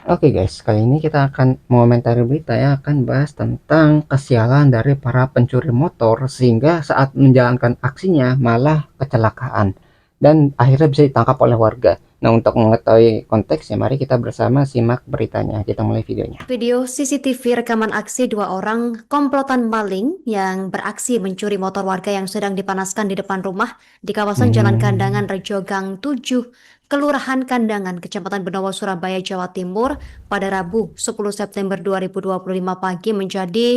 Oke guys, kali ini kita akan mengomentari berita ya, akan bahas tentang kesialan dari para pencuri motor sehingga saat menjalankan aksinya malah kecelakaan dan akhirnya bisa ditangkap oleh warga. Nah, untuk mengetahui konteksnya, mari kita bersama simak beritanya. Kita mulai videonya. Video CCTV rekaman aksi dua orang komplotan maling yang beraksi mencuri motor warga yang sedang dipanaskan di depan rumah di kawasan Jalan Kandangan Rejogang 7, Kelurahan Kandangan, Kecamatan Benowo, Surabaya, Jawa Timur pada Rabu 10 September 2025 pagi menjadi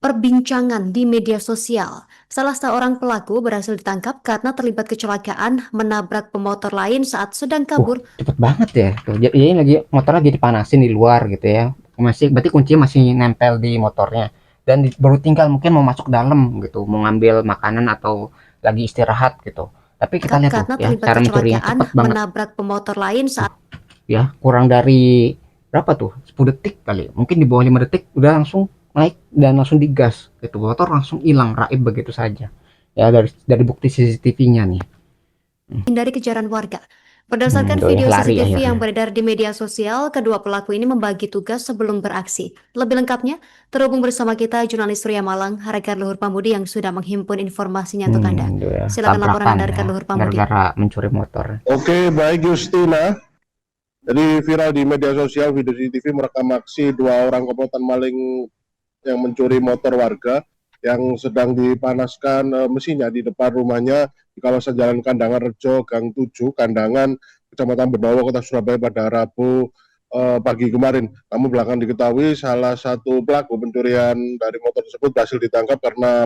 perbincangan di media sosial. Salah seorang pelaku berhasil ditangkap karena terlibat kecelakaan menabrak pemotor lain saat sedang kabur. Cepet banget ya. Tuh, jadi lagi motornya lagi dipanasin di luar gitu ya. Masih berarti kuncinya masih nempel di motornya dan baru tinggal mungkin mau masuk dalam gitu, mau ngambil makanan atau lagi istirahat gitu. Tapi kita lihat tuh Karena ya, terlibat cara mencurinya kecelakaan cepet banget menabrak pemotor lain tuh saat ya. Kurang dari berapa tuh? 10 detik kali. Mungkin di bawah 5 detik udah langsung naik dan langsung digas gitu. Motor langsung hilang raib begitu saja. Ya dari bukti CCTV-nya nih. menghindari kejaran warga. Berdasarkan Tuh ya video lari CCTV yang akhirnya. beredar di media sosial, kedua pelaku ini membagi tugas sebelum beraksi. Lebih lengkapnya, terhubung bersama kita jurnalis Surya Malang, Harekar Luhur Pamudi yang sudah menghimpun informasinya untuk Anda. Itu ya, Silakan laporan tabrakan Anda ya, Harekar Luhur Pamudi. gara-gara mencuri motor. Oke, baik Justina. Jadi viral di media sosial video CCTV merekam aksi dua orang komplotan maling yang mencuri motor warga yang sedang dipanaskan mesinnya di depan rumahnya di kawasan Jalan Kandangan Rejo, Gang 7, Kandangan, Kecamatan Benowo, Kota Surabaya pada Rabu pagi kemarin. Namun belakangan diketahui salah satu pelaku pencurian dari motor tersebut berhasil ditangkap karena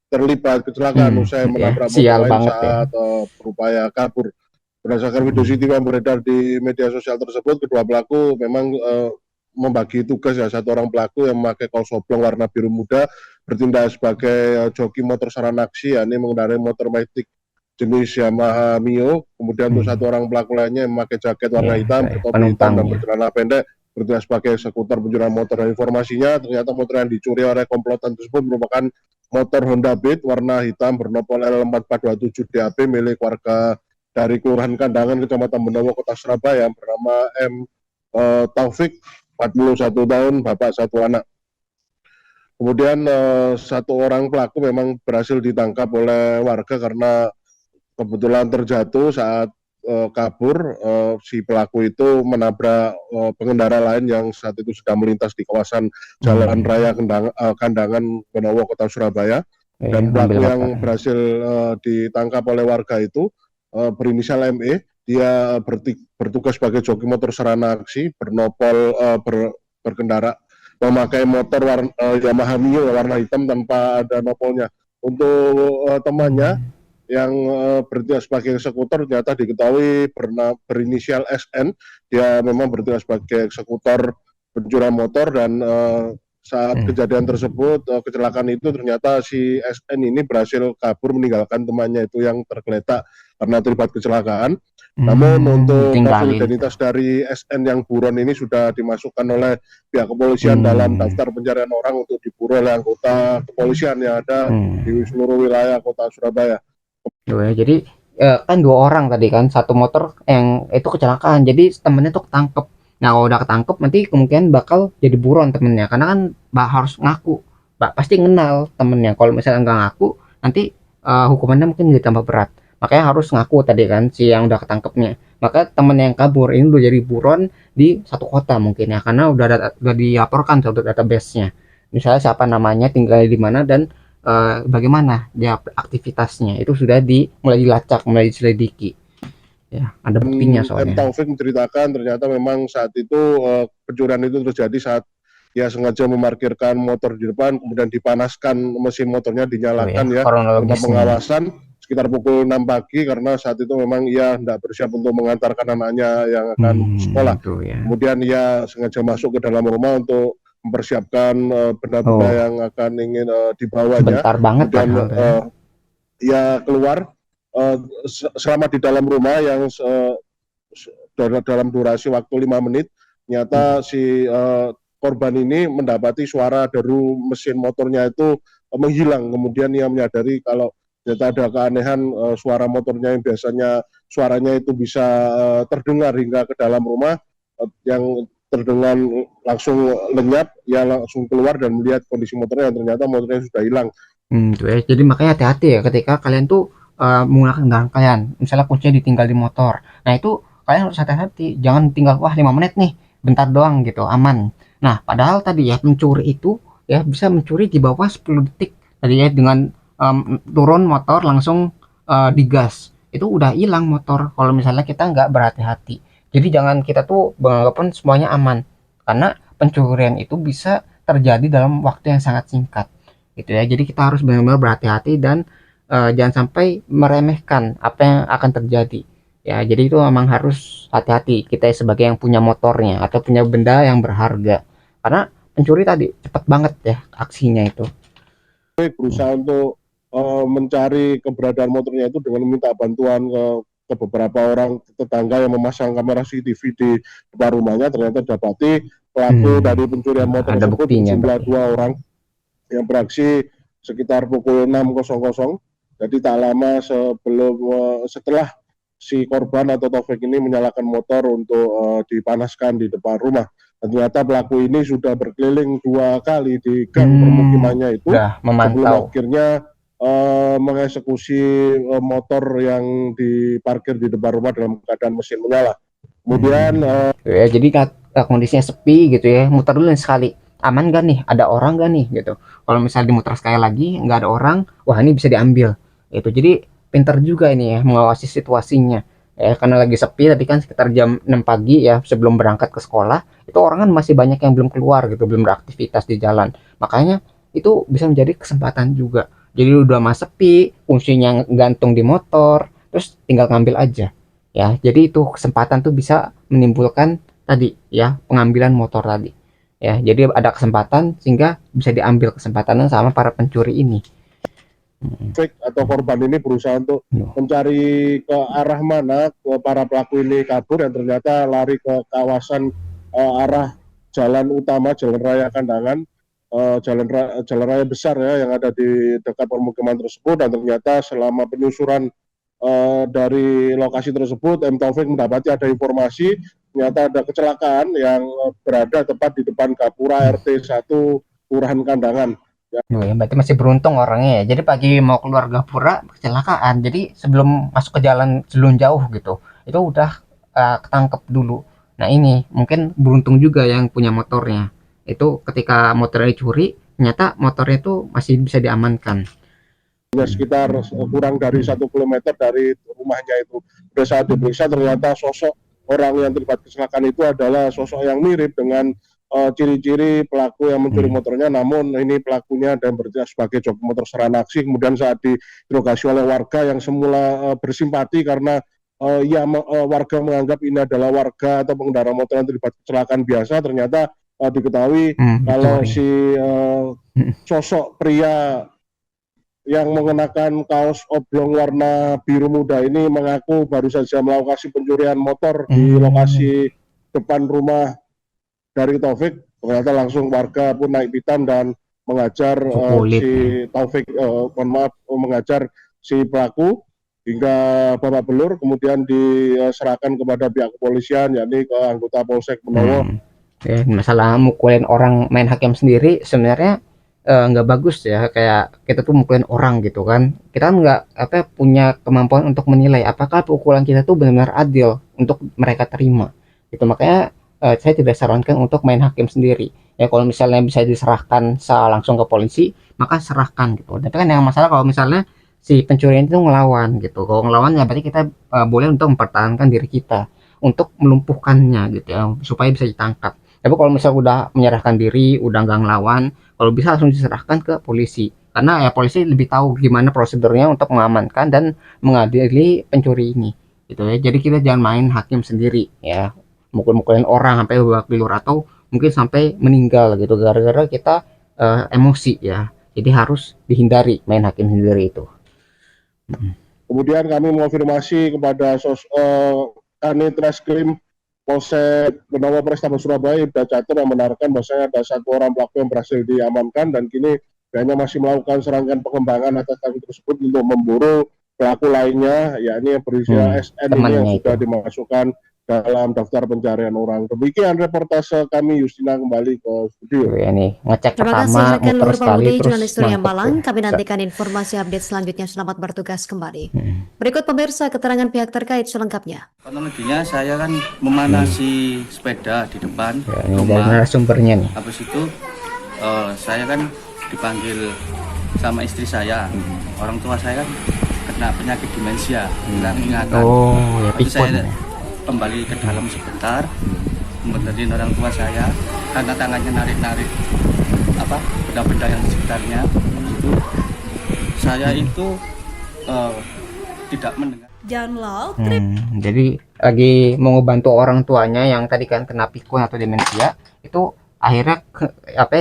terlibat kecelakaan usai Ya, menabrak motor sial lain banget ya. saat berupaya kabur. Berdasarkan video Hmm. CCTV yang beredar di media sosial tersebut, kedua pelaku memang membagi tugas ya. Satu orang pelaku yang memakai kaos oblong warna biru muda bertindak sebagai joki motor saranaksi, yakni mengendarai motor Matic jenis Yamaha Mio. Kemudian untuk satu orang pelaku lainnya yang memakai jaket warna Ya, hitam, kayak bertopi hitam dan penumpangnya. bercelana pendek bertindak sebagai eksekutor pencurian motor. Dan informasinya ternyata motor yang dicuri oleh komplotan tersebut merupakan motor Honda Beat warna hitam bernopol L4427 DAP milik warga dari Kelurahan Kandangan, Kecamatan Benowo, Kota Surabaya, bernama M. Taufik, 41 tahun, bapak satu anak. Kemudian satu orang pelaku memang berhasil ditangkap oleh warga karena kebetulan terjatuh saat kabur. Si pelaku itu menabrak pengendara lain yang saat itu sedang melintas di kawasan Jalan Raya Kandangan Benowo, Kota Surabaya. Ya, Dan ngambil pelaku motor. yang berhasil ditangkap oleh warga itu berinisial ME. Dia bertugas sebagai joki motor sarana aksi, bernopol berkendara memakai motor Yamaha Mio warna hitam tanpa ada nopolnya. Untuk temannya yang bertugas sebagai eksekutor ternyata diketahui berinisial SN. Dia memang bertugas sebagai eksekutor pencurian motor dan saat kejadian tersebut, kecelakaan itu ternyata si SN ini berhasil kabur meninggalkan temannya itu yang tergeletak karena terlibat kecelakaan. Namun untuk profil Ditinggalin tuh. identitas dari SN yang buron ini sudah dimasukkan oleh pihak kepolisian dalam daftar pencarian orang untuk diburu oleh anggota kepolisian yang ada di seluruh wilayah kota Surabaya. Tuh ya, jadi kan dua orang tadi kan, satu motor yang itu kecelakaan, jadi temennya tuh ketangkep. Nah, kalau udah ketangkep nanti kemungkinan bakal jadi buron temennya, karena kan harus ngaku, pasti kenal temennya. Kalau misalnya nggak ngaku, nanti hukumannya mungkin jadi tambah berat. Makanya harus ngaku tadi kan si yang udah ketangkepnya. Maka temen yang kabur ini udah jadi buron di satu kota mungkin ya, karena udah dilaporkan ke database-nya. Misalnya siapa namanya, tinggal di mana, dan bagaimana dia aktivitasnya itu sudah mulai dilacak, mulai diselidiki. Ya, ada buktinya M. soalnya. Taufik menceritakan ternyata memang saat itu pencurian itu terjadi saat dia sengaja memarkirkan motor di depan, kemudian dipanaskan mesin motornya, Oh ya, dinyalakan ya tanpa kronologisnya. pengawasan sekitar pukul 6 pagi karena saat itu memang ia tidak bersiap untuk mengantarkan anaknya yang akan sekolah. Itu ya. Kemudian ia sengaja masuk ke dalam rumah untuk mempersiapkan benda-benda Oh, yang akan ingin dibawanya. sebentar banget Kemudian padahal tuh ya. ia keluar uh, selama di dalam rumah yang dalam durasi waktu 5 menit. Ternyata si korban ini mendapati suara deru mesin motornya itu menghilang. Kemudian ia menyadari kalau ternyata ada keanehan, suara motornya yang biasanya suaranya itu bisa terdengar hingga ke dalam rumah yang terdengar langsung lenyap, ya langsung keluar dan melihat kondisi motornya, yang ternyata motornya sudah hilang. Tuh ya. Jadi makanya hati-hati ya ketika kalian tuh menggunakan kendaraan kalian. Misalnya kuncinya ditinggal di motor. Nah, itu kalian harus hati-hati. Jangan tinggal wah 5 menit nih, bentar doang gitu, aman. Nah, padahal tadi ya pencuri itu ya bisa mencuri di bawah 10 detik. Tadi ya dengan turun motor langsung digas. Itu udah hilang motor kalau misalnya kita nggak berhati-hati. Jadi jangan kita tuh beranggapan semuanya aman. Karena pencurian itu bisa terjadi dalam waktu yang sangat singkat gitu ya. Jadi kita harus benar-benar berhati-hati dan jangan sampai meremehkan apa yang akan terjadi ya. Jadi itu memang harus hati-hati kita sebagai yang punya motornya atau punya benda yang berharga, karena pencuri tadi cepat banget ya aksinya itu. Berusaha untuk mencari keberadaan motornya itu dengan meminta bantuan ke beberapa orang tetangga yang memasang kamera CCTV di depan rumahnya. Ternyata dapati pelaku dari pencurian motor Ada tersebut buktinya berjumlah berarti. 2 orang yang beraksi sekitar pukul 6.00. Jadi tak lama setelah si korban atau Taufik ini menyalakan motor untuk dipanaskan di depan rumah. Dan ternyata pelaku ini sudah berkeliling 2 kali di gang permukimannya itu Udah sebelum memantau. akhirnya mengeksekusi motor yang diparkir di depan rumah dalam keadaan mesin menyala. Kemudian Ya, jadi kondisinya sepi gitu ya, muter dulu nih sekali, aman gak nih, ada orang gak nih gitu. Kalau misalnya dimuter sekali lagi nggak ada orang, wah ini bisa diambil itu. Jadi pinter juga ini ya mengawasi situasinya ya, karena lagi sepi tapi kan sekitar jam 6 pagi ya, sebelum berangkat ke sekolah itu orang kan masih banyak yang belum keluar gitu, belum beraktivitas di jalan. Makanya itu bisa menjadi kesempatan juga. Jadi udah mas sepi, kuncinya gantung di motor, terus tinggal ngambil aja ya. Jadi itu kesempatan tuh bisa menimbulkan tadi ya pengambilan motor tadi ya. Jadi ada kesempatan sehingga bisa diambil kesempatannya sama para pencuri ini. Taufik atau korban ini berusaha untuk mencari ke arah mana ke para pelaku ini kabur, dan ternyata lari ke kawasan arah jalan utama, jalan raya Kandangan, jalan raya besar ya yang ada di dekat permukiman tersebut. Dan ternyata selama penyusuran dari lokasi tersebut, M Taufik mendapati ada informasi ternyata ada kecelakaan yang berada tepat di depan Gapura RT 1 Kelurahan Kandangan. Oh ya, berarti masih beruntung orangnya ya. Jadi pagi mau keluar gapura kecelakaan. Jadi sebelum masuk ke jalan sebelum jauh gitu, itu udah ketangkep dulu. Nah ini mungkin beruntung juga yang punya motornya. Itu ketika motornya dicuri, ternyata motornya itu masih bisa diamankan. Sekitar kurang dari 1 kilometer dari rumahnya itu. Pada saat diperiksa ternyata sosok orang yang terlibat kecelakaan itu adalah sosok yang mirip dengan ciri-ciri pelaku yang mencuri motornya, namun ini pelakunya dan bertindak sebagai jok motor seranaksi. Kemudian saat diinterogasi oleh warga yang semula bersimpati karena warga menganggap ini adalah warga atau pengendara motor yang terlibat kecelakaan biasa, ternyata diketahui kalau si sosok pria yang mengenakan kaos oblong warna biru muda ini mengaku baru saja melakukan pencurian motor di lokasi depan rumah dari Taufik. Ternyata langsung warga pun naik pitam dan mengajar si Taufik, mengajar si pelaku hingga babak belur, kemudian diserahkan kepada pihak kepolisian, yakni ke anggota Polsek Benowo. Masalah mukulin orang main hakim sendiri sebenarnya nggak bagus ya, kayak kita tuh mukulin orang gitu kan, kita nggak punya kemampuan untuk menilai apakah pukulan kita tuh benar-benar adil untuk mereka terima gitu. Makanya saya tidak sarankan untuk main hakim sendiri ya. Kalau misalnya bisa diserahkan langsung ke polisi, maka serahkan gitu. Tapi kan yang masalah kalau misalnya si pencurian itu ngelawan gitu. Kalau ngelawan ya berarti kita boleh untuk mempertahankan diri kita untuk melumpuhkannya gitu ya, supaya bisa ditangkap. Tapi kalau misalnya udah menyerahkan diri, udah nggak ngelawan, kalau bisa langsung diserahkan ke polisi. Karena ya polisi lebih tahu gimana prosedurnya untuk mengamankan dan mengadili pencuri ini. Gitu ya. Jadi kita jangan main hakim sendiri ya. Mukul-mukulin orang sampai babak belur atau mungkin sampai meninggal gitu gara-gara kita emosi ya. Jadi harus dihindari main hakim sendiri itu. Kemudian kami mengonfirmasi kepada Kanit Reskrim Polsek Benowo Polrestabes Surabaya, Ibda Catur, yang menarikkan bahwasanya ada 1 orang pelaku yang berhasil diamankan dan kini hanya masih melakukan serangkaian pengembangan atas kasus tersebut untuk memburu pelaku lainnya, yakni yang berusia SN ini yang sudah dimasukkan dalam daftar pencarian orang. Demikian reportase kami, Yustina, kembali ke studio. Ya nih, ngecek Terima kasih pertama rekan muter Nur sekali Pamudi, terus jurnalis Surya mantep Malang. tuh. Kami nantikan informasi update selanjutnya. Selamat bertugas kembali. Hmm. Berikut pemirsa keterangan pihak terkait selengkapnya. Kronologinya saya kan memanasi sepeda di depan Ya, ini dari rumah. narasumbernya nih. Habis itu saya kan dipanggil sama istri saya. Orang tua saya kan kena penyakit demensia, hilang ingatan. Oh, ya Habis pikun. saya kembali ke dalam sebentar, membenerin orang tua saya karena tangannya narik-narik apa benda-benda yang di sekitarnya. Itu saya itu tidak mendengar. Download Jadi lagi mau ngebantu orang tuanya yang tadi kan kena pikun atau demensia, itu akhirnya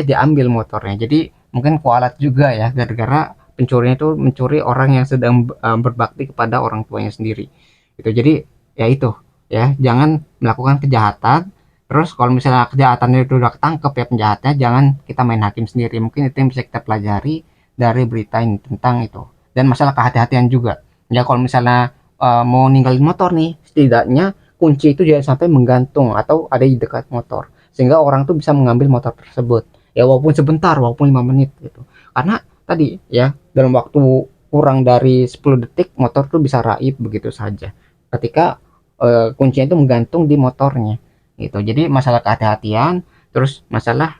diambil motornya. Jadi mungkin kualat juga ya, gara-gara pencurinya itu mencuri orang yang sedang berbakti kepada orang tuanya sendiri. Itu jadi ya itu ya, jangan melakukan kejahatan. Terus kalau misalnya kejahatannya itu udah ketangkep ya penjahatnya, jangan kita main hakim sendiri. Mungkin itu yang bisa kita pelajari dari berita ini tentang itu. Dan masalah kehati-hatian juga. Ya kalau misalnya mau ninggalin motor nih, setidaknya kunci itu jangan sampai menggantung atau ada di dekat motor, sehingga orang tuh bisa mengambil motor tersebut ya, walaupun sebentar, walaupun 5 menit gitu. Karena tadi ya, dalam waktu kurang dari 10 detik motor tuh bisa raib begitu saja ketika kuncinya itu menggantung di motornya gitu. Jadi masalah kehati-hatian, terus masalah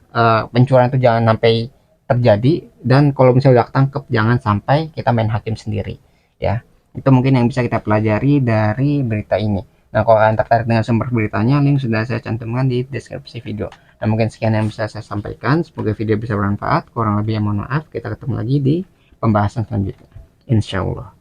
pencurian itu jangan sampai terjadi, dan kalau misalnya udah ketangkep jangan sampai kita main hakim sendiri ya. Itu mungkin yang bisa kita pelajari dari berita ini. Nah, kalau kalian tertarik dengan sumber beritanya, link sudah saya cantumkan di deskripsi video. Nah, mungkin sekian yang bisa saya sampaikan. Semoga video bisa bermanfaat. Kurang lebih mohon maaf. Kita ketemu lagi di pembahasan selanjutnya, insya Allah.